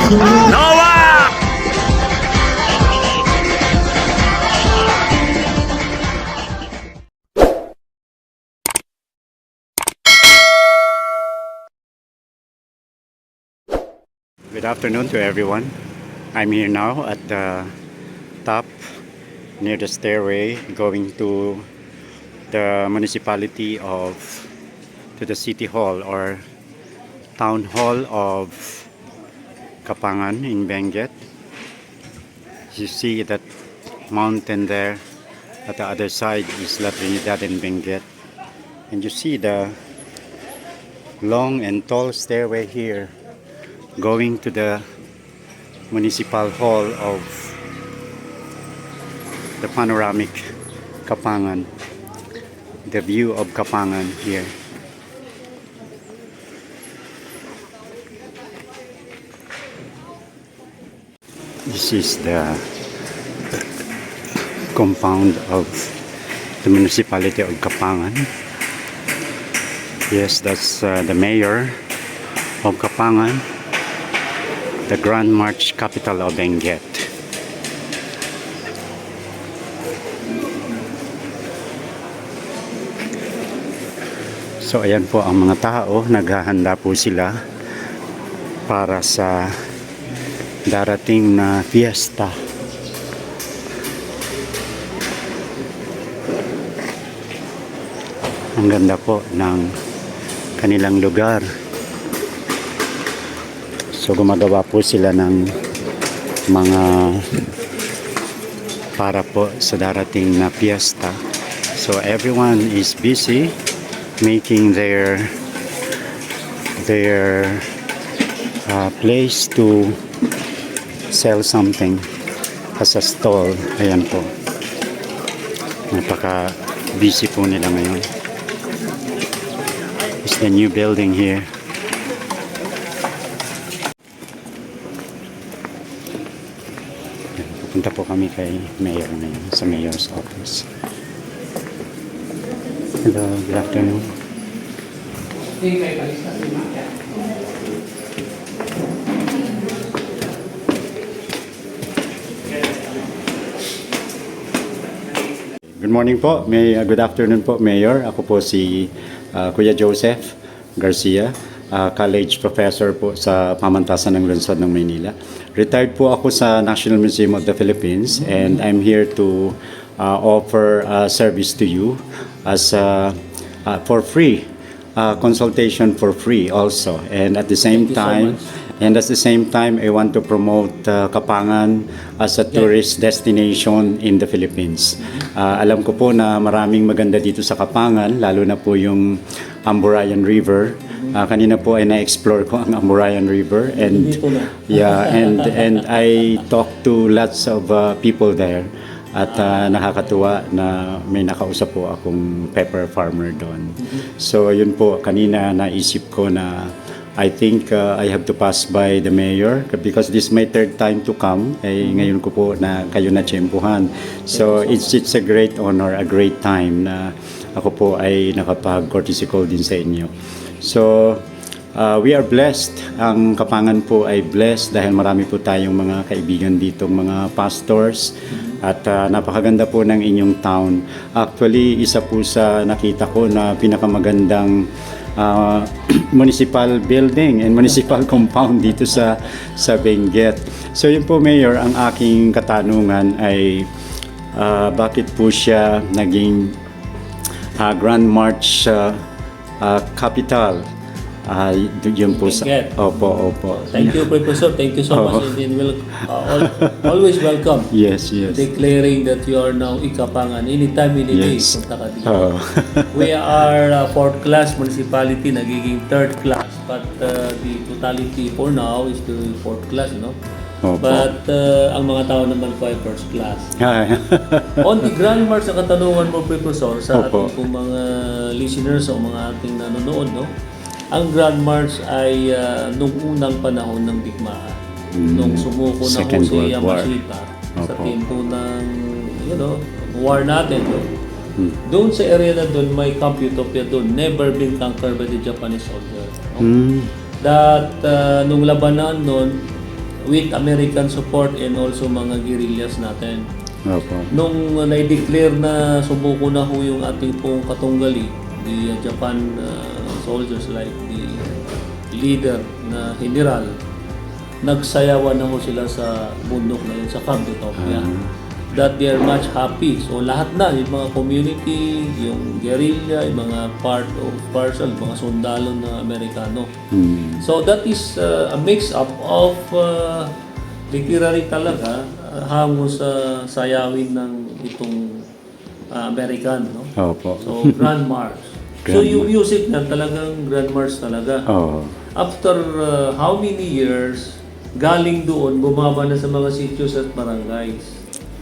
Noah! Good afternoon to everyone. I'm here now at the top near the stairway going to the municipality of to the city hall or town hall of Kapangan in Benguet. You see that mountain there at the other side is La Trinidad and Benguet, and you see the long and tall stairway here going to the municipal hall of the panoramic Kapangan, the view of Kapangan here. This is the compound of the municipality of Kapangan. Yes, that's the mayor of Kapangan, the Grand March capital of Benguet. So ayan po ang mga tao, naghahanda po sila para sa darating na fiesta. Ang ganda po ng kanilang lugar. So gumagawa po sila ng mga para po sa darating na fiesta. So everyone is busy making their place to sell something as a stall. Ayan po, napaka busy po nila ngayon. It's the new building here. Pupunta po kami kay Mayor ngayon sa Mayor's office. Hello, good afternoon. Good morning po, good afternoon po, Mayor. Ako po si Kuya Joseph Garcia, college professor po sa Pamantasan ng Lungsod ng Maynila. Retired po ako sa National Museum of the Philippines, and I'm here to offer service to you as for free, consultation for free also. And at the same time, I want to promote Kapangan as a tourist destination in the Philippines. Alam ko po na maraming maganda dito sa Kapangan, lalo na po yung Amburayan River. Kanina po ay na-explore ko ang Amburayan River, and and I talked to lots of people there. At nakakatuwa na may nakausap po akong pepper farmer doon. So yun po, kanina naisip ko na I think I have to pass by the mayor because this is my third time to come. Ngayon ko po na kayo na tiyempuhan. So it's a great honor, a great time na ako po ay nakapag-courtesy call din sa inyo. So we are blessed. Ang Kapangan po ay blessed dahil marami po tayong mga kaibigan dito, mga pastors. At napakaganda po ng inyong town. Actually, isa po sa nakita ko na pinakamagandang municipal building and municipal compound dito sa Benguet. So yun po, Mayor, ang aking katanungan ay bakit po siya naging Grand March capital? Yun po sa... Opo. Thank you, Professor. Thank you so much. And always welcome. Yes. Declaring that you are now Kapangan. Anytime, any day, Yes. punta ka dito. We are fourth class municipality, nagiging third class. But the totality for now is the fourth class, you know. Opo. But ang mga tao naman po ay first class. On the Grand March na katanungan mo, Professor, sa Opo. ating pong mga listeners o mga ating nanonood, no? Ang Grand March ay nung unang panahon ng digmaan. Nung sumuko na Second si World War. Yamashita sa Opo. tempo ng war natin. No? Doon sa area na doon, may Camp Utopia doon. Never been conquered by the Japanese soldier. No? That nung labanan noon, with American support and also mga guerrillas natin. Opo. Nung na-declare na sumuko na ho yung ating pong katunggali, the Japan soldiers like the leader na general, nagsayawan na ho sila sa bundok na yun, sa Camp Utopia. That they are much happy. So lahat na, yung mga community, yung guerrilla, yung mga parcel, mga sundalo na Amerikano. So that is a mix-up of literary talaga hango sa sayawin ng itong American, no? Opo. So Grand March. So yung music na talagang Grand March talaga. Oo. After how many years, galing doon, bumaba na sa mga sitios at barangays.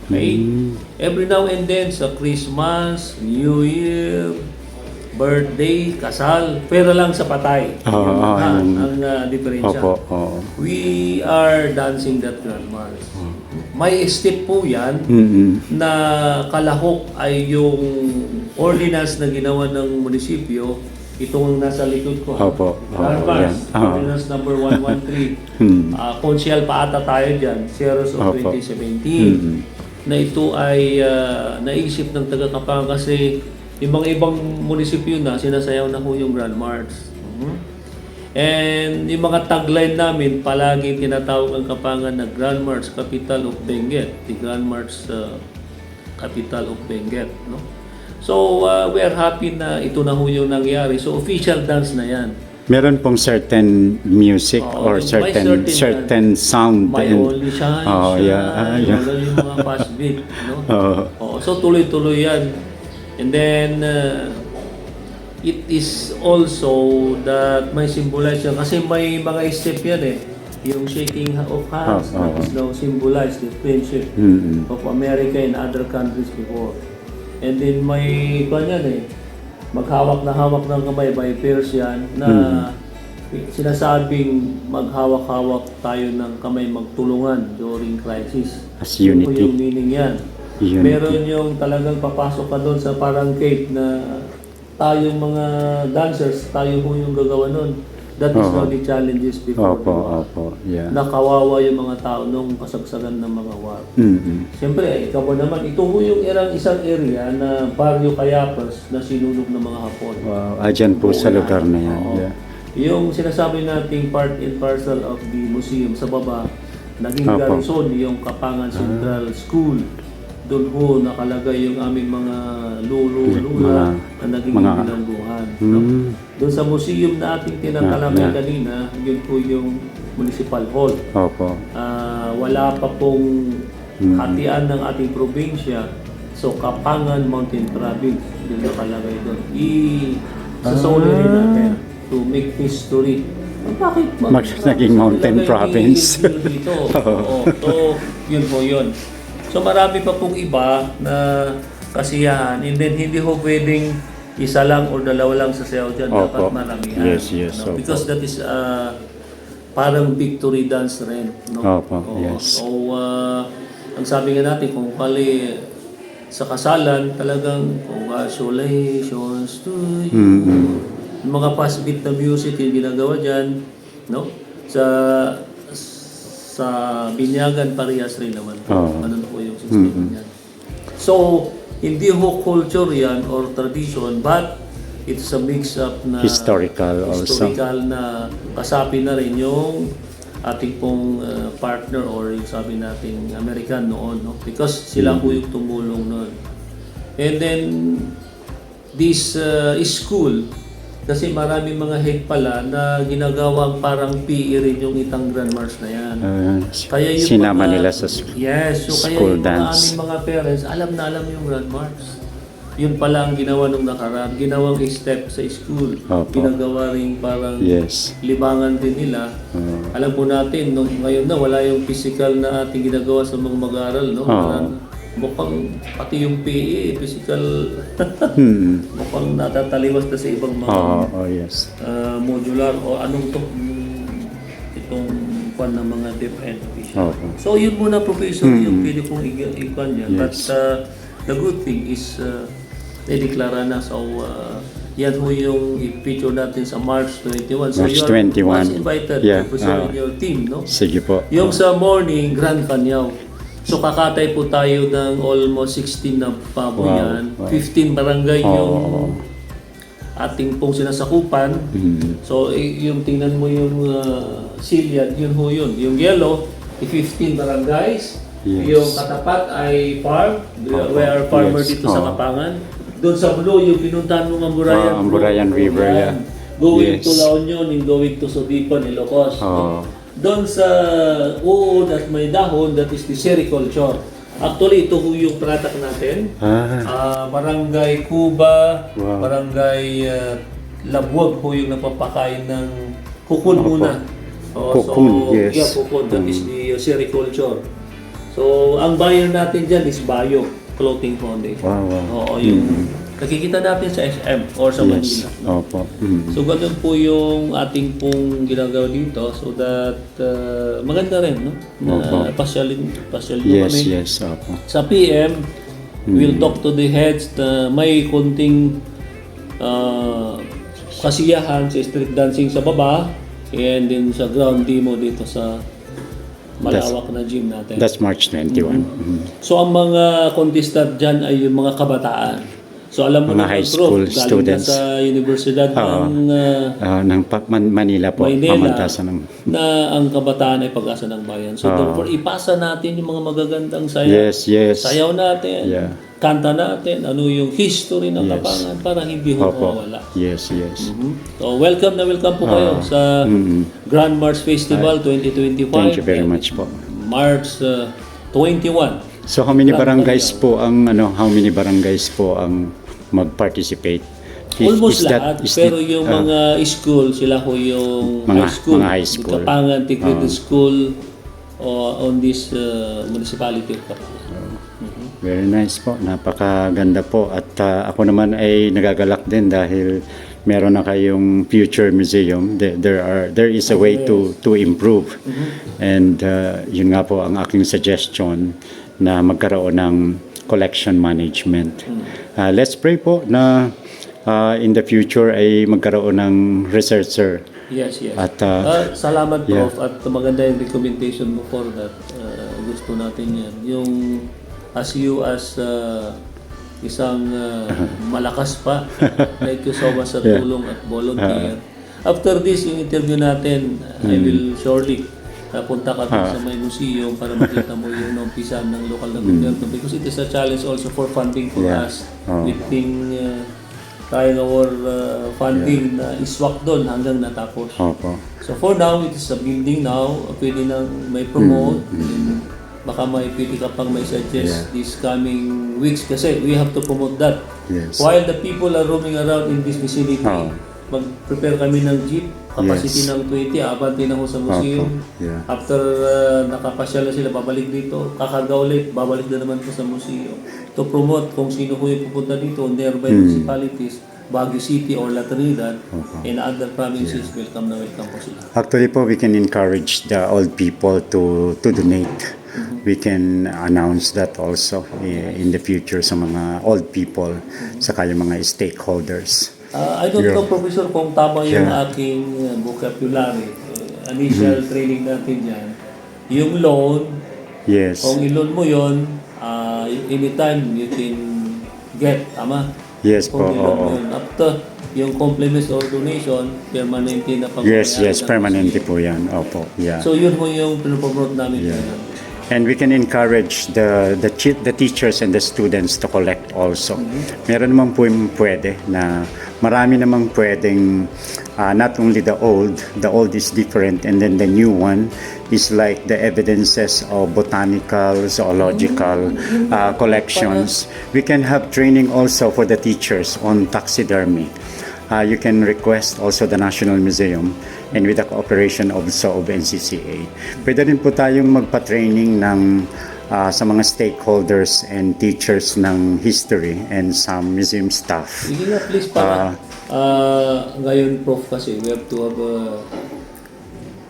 Okay? Every now and then, sa Christmas, New Year, birthday, kasal, pero lang sa patay. Ang diferensya. Opo. Oo. We are dancing that Grand March. May step po yan na kalahok ay yung ordinance na ginawa ng munisipyo. Itong nasa likod ko. Opo. Grand March, ordinance number 113. Konsyal pa ata tayo dyan, Series of 2017. Na ito ay naisip ng taga-Kapampangan kasi yung mga ibang munisipyo na sinasayaw na ho yung Grand March. And yung mga tagline namin, palagi tinatawag ang Kapampangan na Grand March, Capital of Benguet. The Grand March, Capital of Benguet. No? So, we are happy na ito na ho yung nangyari. So, official dance na yan. Meron pong certain music or certain sound. May only shine, yung mga fast beat. No? So, tuloy-tuloy yan. And then, it is also that may symbolize yan. Kasi may mga step yan eh. Yung shaking of hands, that is now symbolize the friendship of America and other countries before. And then may kanyan eh, maghawak na hawak ng kamay by pairs yan na sinasabing maghawak-hawak tayo ng kamay magtulungan during crisis. As unity. Yung meaning yan. Unity. Meron yung talagang papasok ka doon sa parang cave na tayong mga dancers, tayo po yung gagawa nun. That is one of the challenges before. Yeah. Nakawawa yung mga tao nung kasagsagan ng mga war. Siyempre, ikaw mo naman, ito po yung isang area na Barrio Cayapas na sinunog ng mga Hapon. Wow, dyan po sa lugar na yan. Yeah. Yung sinasabi nating part and parcel of the museum sa baba, naging garrison yung Kapangan Central School. Doon ho nakalagay yung aming mga lula na naging bilangguhan. No? Doon sa museum na ating tinatalakay kanina, yun po yung Municipal Hall. Wala pa pong hatian ng ating probinsya. So, Kapangan Mountain Province, yung nakalagay doon. Isasoli rin natin to make history. Bakit naging mountain province? Dito. So, yun po yun. So, marami pa pong iba na kasiyahan. And then, hindi ho pwedeng isa lang o dalawa lang sa sayaw dyan. Dapat maramihan. Yes. No? Because that is parang victory dance rin. No? Yes. So, ang sabi nga natin, kung pali sa kasalan, talagang congratulations to you. Mga fast beat na music yung ginagawa dyan. No? Sa binyagan, parehas rin naman po. Ano po yung system niyan. So, hindi ho culture yan or tradition, but it's a mix-up na historical na kasapi na rin yung ating pong partner or yung sabi nating American noon. No? Because sila po yung tumulong noon. And then, this school, kasi maraming mga head pala na ginagawang parang PE rin yung itang Grand March na yan. Kaya yung sinama nila sa school dance. Kaya yung mga parents, alam na alam yung Grand March. Yun pala ang ginawa nung nakaraan. Ginawang step sa school. Ginagawa rin parang libangan din nila. Alam po natin, ngayon na wala yung physical na ating ginagawa sa mga mag-aaral. No? Mukhang pati yung PE, physical, mukhang natataliwas na sa ibang mga modular o anong itong kwan ng mga DepEd official. So yun muna, Professor, yung pwede kong ikwan yan. But the good thing is, nadeklara na. So yan ho yung i-feature natin sa March 21. So March you are 21. once invited Yeah, to present your team, no? Sige po. Yung sa morning, Grand Canyaw. So kakatay po tayo ng almost 16 na pabo Wow, yan. wow. 15 barangay Oo. yung ating pong sinasakupan. So yung tingnan mo yung silyan, yun ho yun. Yung yellow, 15 barangays. Yes. Yung katapat ay farm, we are farmer Yes. dito sa Kapangan. Doon sa blue, yung pinuntahan mo ng Amburayan. Amburayan River, yeah. Going Yes. to La Union and going to Subipan, Ilocos. Oo. Doon sa uod at may dahon, that is the sericulture. Actually, ito ho yung pratak natin. Barangay Cuba, Wow. Barangay Labuag po yung napapakain ng kukun muna. Kukun, yes. Yeah, kukun. That is the sericulture. So, ang buyer natin dyan is Bayo Clothing Foundation. Wow, wow. Oo, yung nakikita natin sa SM or sa Yes. Manila. Opo. So, ganun po yung ating pong ginagawa dito so that maganda rin, no? Na pasyalin Yes, kami. yes. Opo. Sa PM, we'll talk to the heads na may konting kasiyahan sa street dancing sa baba and then sa ground demo dito sa malawak na gym natin. That's March 21. So ang mga contestant dyan ay yung mga kabataan. So alam mo Mga naman, high school galing students. ka sa Universidad ng Ng Manila po. Maynila Pamantasan ng... na ang kabataan ay pag-asa ng bayan. So therefore, ipasa natin yung mga magagandang sayaw. Yes, yes. Sayaw natin, Yeah. kanta natin, ano yung history ng Yes. Kapangan para hindi ho Opo. mawala. Yes, yes. So welcome na welcome po kayo sa Grand March Festival 2025. Thank you very much po. March 21. So how many Grand barangays Canyaw. po ang how many barangays po ang mag-participate? Almost Is that- lahat, is pero the- yung mga school, sila ho yung Mga- high school. mga high school. Kapangan Integrated School on this municipality of Kapangan. Very nice po. Napakaganda po. At ako naman ay nagagalak din dahil meron na kayong future museum. There is a way to improve. And yun nga po ang aking suggestion na magkaroon ng collection management. Let's pray po na in the future ay magkaroon ng researcher. Yes, yes. At, salamat, yeah. Prof. At maganda yung recommendation mo for that. Gusto natin yan. Yung as isang malakas pa. Thank you so much sa tulong at volunteer. After this, yung interview natin, I will surely punta ka dun sa may museum para makita mo yung umpisan ng lokal na gobyerno because it is a challenge also for funding for us. Within trying our funding na iswak doon hanggang natapos. Opo. So for now, it is a building now. Pwede nang may promote. Baka may pwede ka pang may suggest this coming weeks kasi we have to promote that. Yes. While the people are roaming around in this vicinity, mag-prepare kami ng jeep, capacity ng 20, abante na ho sa museum. Yeah. After nakapasyal na sila, babalik dito, kakarga ulit, babalik na naman po sa museum. To promote kung sino ho yung pupunta dito, nearby municipalities, Baguio City or La Trinidad, and other provinces, welcome na welcome po sila. Actually po, we can encourage the old people to donate. We can announce that also in the future sa mga old people, saka yung mga stakeholders. I don't know, Professor, kung tama yung aking vocabulary. Initial training natin yan. Yung loan, Yes. kung i-loan mo yun, anytime you can get, tama? Yes po, Kung i-loan mo oo. yun. After, yung compliments or donation, permanente na Yes, pagbabayaran yes, ng permanente museum. po yan. Opo, yeah. So yun mo yung pinopromote namin. And we can encourage the teachers and the students to collect also. Meron naman po yung pwede na marami namang pwedeng not only the old is different and then the new one is like the evidences of botanical, zoological collections. We can have training also for the teachers on taxidermy. You can request also the National Museum and with the cooperation also of NCCA. Pwede rin po tayong magpa-training ng sa mga stakeholders and teachers ng history and some museum staff. Sige nga, please, para ngayon, Prof, kasi we have to have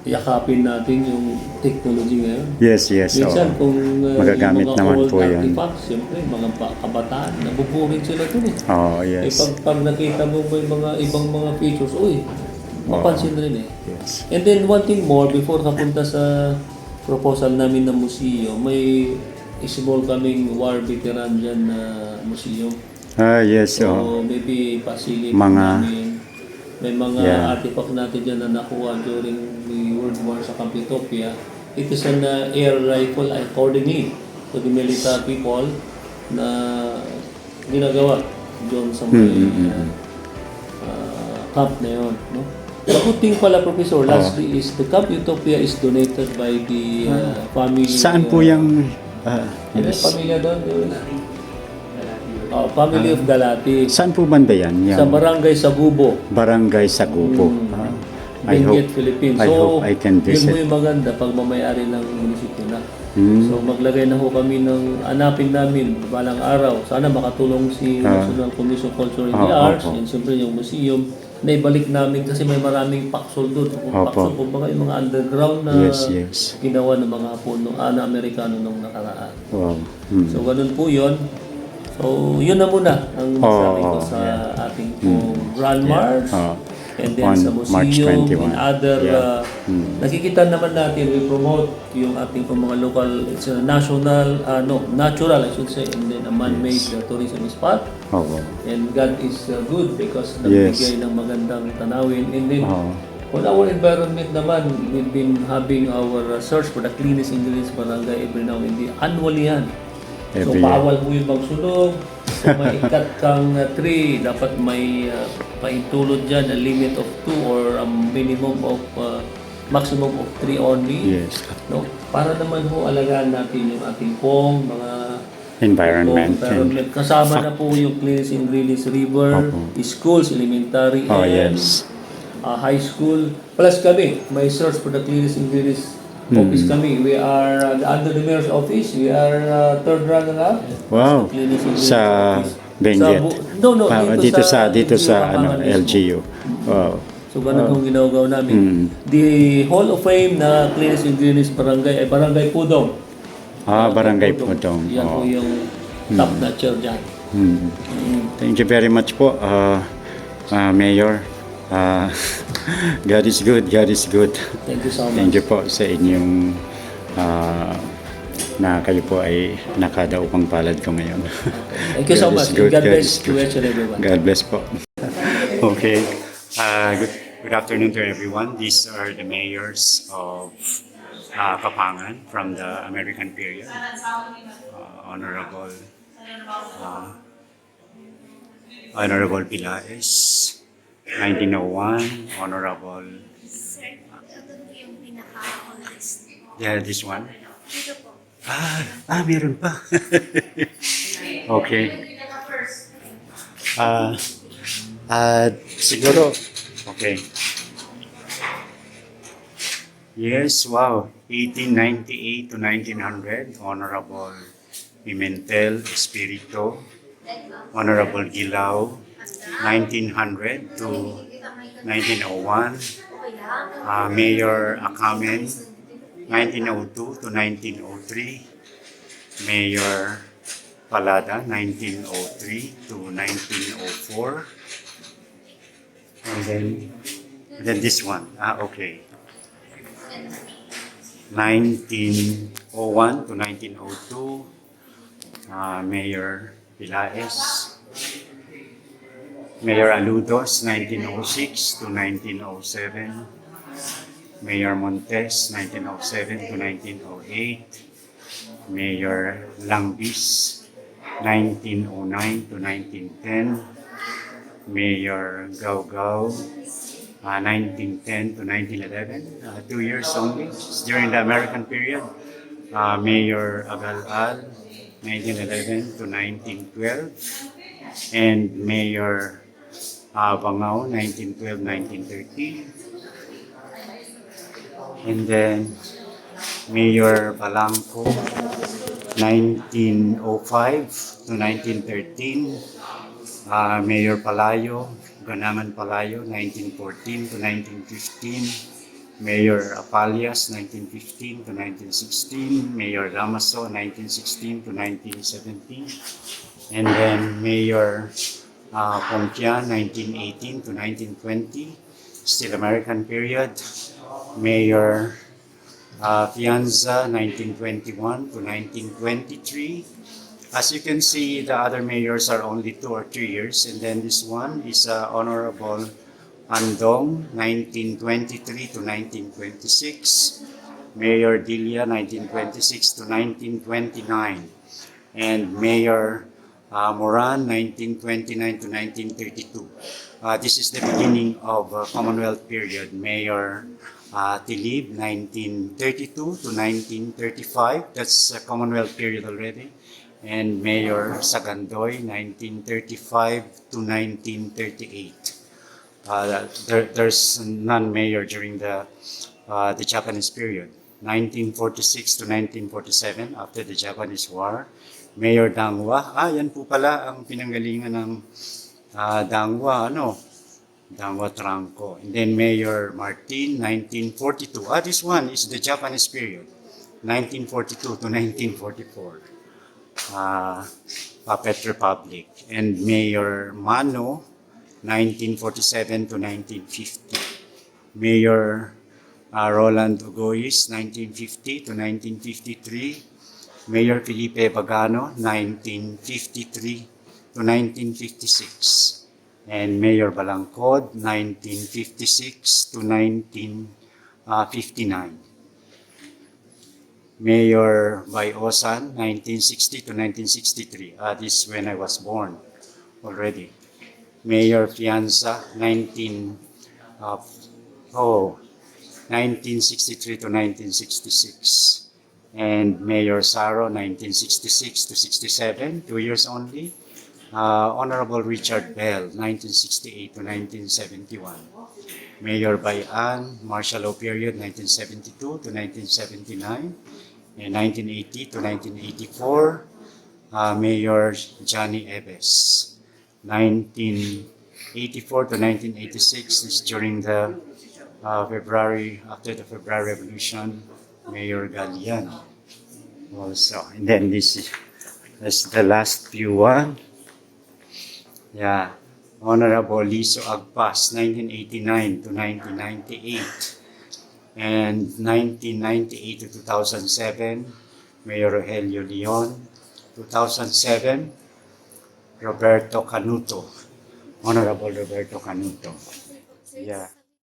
yakapin natin yung technology ngayon. Yes, yes. Minsan Oo. kung Magagamit yung mga naman old po yun. artifacts, siyempre mga kabataan, nabuburin sila dun eh. Oh, Eh yes. pag nakita mo may mga ibang mga features, uy, mapansin rin eh. Yes. And then one thing more, before kapunta sa proposal namin ng museo, may small kaming war veteran dyan na museum. Ah, yes. So Oh. maybe facilitate Mga- namin. May mga Yeah. artifact natin dyan na nakuha during the World War sa Camp Utopia. It is an air rifle accordingly to the military people na ginagawa doon sa may camp na yun. No? The good thing pala, Professor, lastly is the Camp Utopia is donated by the family. Saan po yung... Ano yung yes. pamilya doon? Family of Galati. Saan po banda yan? Sa Barangay Sagubo. Barangay Sagupo. I Benguet, hope, Philippines. I So, hope I can yun mo visit. yung maganda pag mamayari ng munisipyo na. So, maglagay na ho kami ng hanapin namin balang araw. Sana makatulong si National Commission on Culture and the Arts and siyempre yung museum na ibalik namin kasi may maraming paksol doon. Kung paksol, kumbaga yung mga underground na Yes. ginawa ng mga Hapon, na Amerikano nung nakaraan. Wow. So, ganun po yun. So, yun na muna ang masabi ko sa ating pong Grand March. And then On sa March museum 21. and other, nakikita naman natin, we promote yung ating pong mga local, it's a national, natural I should say, and then a man-made tourism spot. Oh, wow. And God is good because Yes. nagbigay ng magandang tanawin. And then, on our environment naman, we've been having our search for the cleanest ingredients barangay every now and then. Annually yan. So, Every year. bawal mo yung magsunog. Kung may ikat kang tree, dapat may paintulot dyan, a limit of 2 or a minimum of, maximum of 3 only. Yes. No? Para naman ho alagaan natin yung ating pong mga Environment. environment. Kasama na po yung Cleanest and Greenest River, schools, elementary Oh, and yes. high school. Plus kami, may search for the Cleanest and Greenest office kami. We are under the mayor's office. We are third runner-up. Wow. Cleanest and Greenest Sa office. Benguet. No, dito sa Kapangan mismo. LGU. Wow. So, ganun yung ginagawa namin. The Hall of Fame na Cleanest and Greenest Barangay ay Barangay Pudong. Barangay Pudong. Yan po yung top notcher dyan. Thank you very much po, Mayor. God is good, God is good. Thank you so much. Thank you po sa inyong na kayo po ay nakadaupang palad ko ngayon. Thank you so God much. is good, God God bless is to good. each and everyone. God bless po. Okay. Good afternoon to everyone. These are the mayors of Kapangan from the American period. Honorable Pilaes, 1901, Honorable, Sir, ito po yung pinaka-oldest. yeah, this one. Dito po. Meron pa. Okay. Siguro, okay. Yes, wow. 1898 to 1900, Honorable Pimentel Espiritu, Honorable Gilao, 1900 to 1901, Mayor Akamen, 1902 to 1903, Mayor Palada, 1903 to 1904, and then this one, okay, 1901 to 1902, Mayor Pilaes, Mayor Aludos, 1906 to 1907, Mayor Montes, 1907 to 1908, Mayor Langbis, 1909 to 1910, Mayor Gaugao, 1910 to 1911, 2 years only, during the American period. Mayor Agal-Al, 1911 to 1912, and Mayor Bangao, 1912-1913, and then Mayor Balangco, 1905 to 1913, Mayor Palayo, Ganaman Palayo, 1914 to 1915, Mayor Apalias, 1915 to 1916. Mayor Damaso, 1916 to 1917. And then Mayor Pompian, 1918 to 1920. Still American period. Mayor Fianza, 1921 to 1923. As you can see, the other mayors are only 2 or 3 years. And then this one is Honorable Andong, 1923 to 1926. Mayor Dilia, 1926 to 1929. And Mayor Moran, 1929 to 1932. This is the beginning of Commonwealth period. Mayor Tilib, 1932 to 1935. That's a Commonwealth period already. And Mayor Sagandoy, 1935 to 1938. There's none mayor during the Japanese period. 1946 to 1947, after the Japanese War. Mayor Dangwa. Yan po pala ang pinanggalingan ng Dangwa, Dangwa Trangco. And then Mayor Martin, 1942. This one is the Japanese period. 1942 to 1944. Puppet Republic. And Mayor Mano, 1947 to 1950. Mayor Roland Ugois, 1950 to 1953. Mayor Felipe Bagano, 1953 to 1956. And Mayor Balangkod, 1956 to 1959. Mayor Bayosan, 1960 to 1963. This is when I was born already. Mayor Fianza, 1963 to 1966. And Mayor Saro, 1966 to 67, 2 years only. Honorable Richard Bell, 1968 to 1971. Mayor Bayan, martial law period, 1972 to 1979. And 1980 to 1984. Mayor Johnny Eves, 1984 to 1986 is during the after the February Revolution, Mayor Galiano also. And then this is the last few one. Yeah, Honorable Liso Agpas, 1989 to 1998. And 1998 to 2007, Mayor Rogelio Leon. 2007, Roberto Canuto, Honorable Roberto Canuto. Yeah.